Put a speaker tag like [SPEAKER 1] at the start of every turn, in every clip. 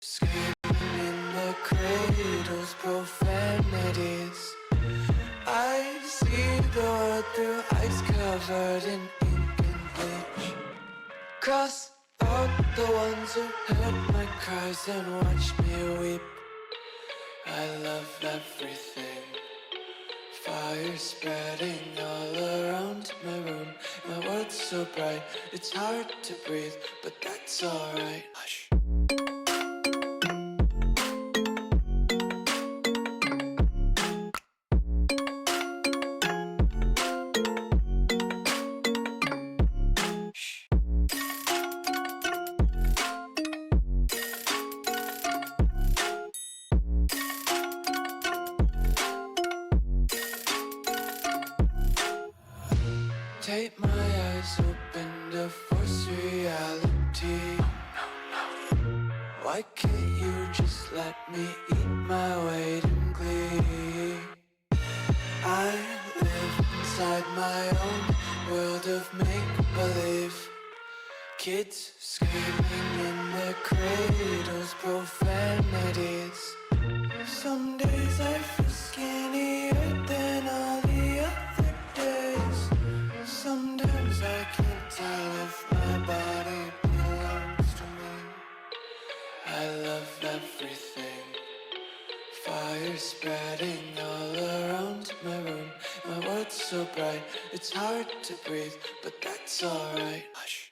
[SPEAKER 1] Screaming in the cradles, profanities. I see the world through ice covered in ink and bleach. Cross out the ones who heard my cries and watched me weep. I love everything. Fire spreading all around my room. My world's so bright, it's hard to breathe, but that's alright. Hush. Take my eyes open to force reality. Why can't you just let me eat my weight in glee? I live inside my own world of make-believe. Kids screaming in their cradles, profanities. Some days I feel skinnier than all the other days. Sometimes I can't tell if my body belongs to me. I love everything. Fire spreading all around my room. My world's so bright, it's hard to breathe, but that's alright. Hush.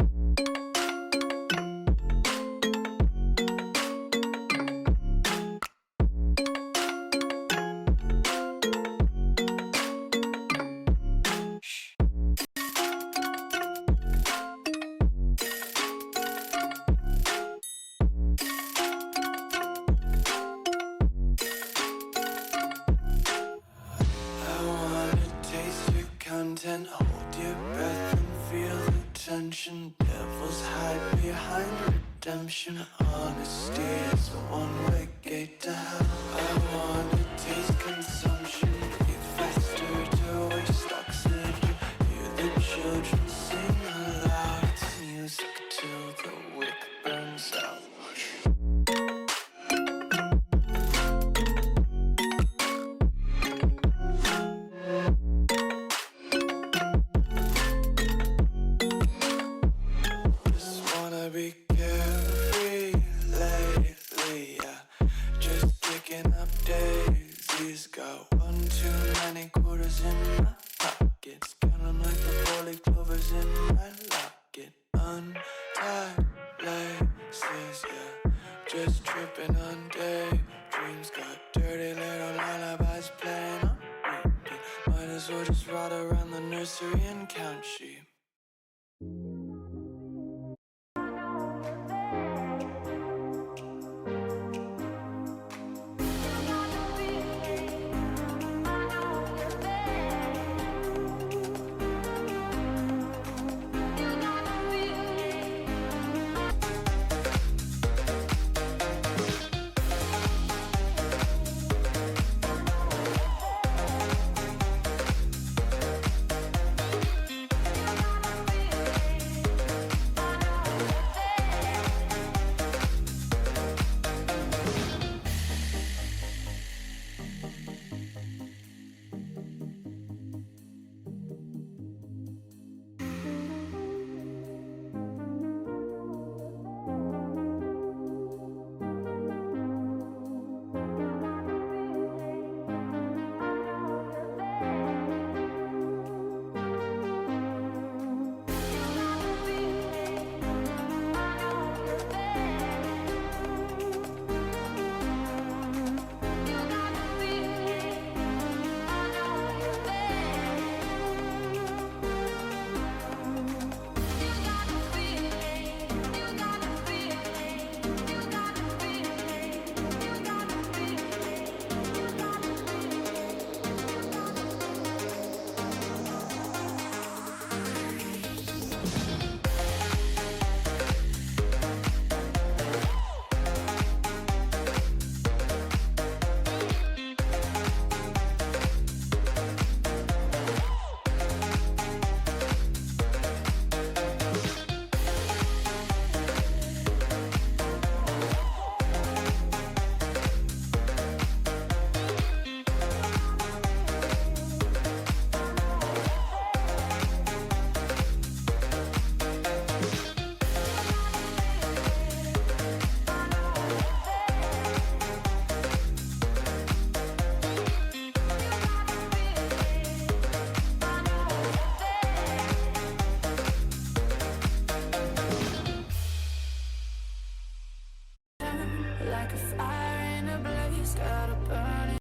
[SPEAKER 1] Content, hold your breath and feel the tension. Devils hide behind redemption. Honesty is a one-way gate to hell. I wanna taste consumption. Breathe faster to waste oxygen. Hear the children sing aloud. It's music till the wick burns out. Be carefree lately, yeah. Just kicking up daisies. Got one too many quarters in my pockets. Count 'em like the 4-leaf clovers in my locket. Untied laces, yeah. Just tripping on daydreams. Got dirty little lullabies playing on repeat. Might as well just ride around the nursery and count sheep.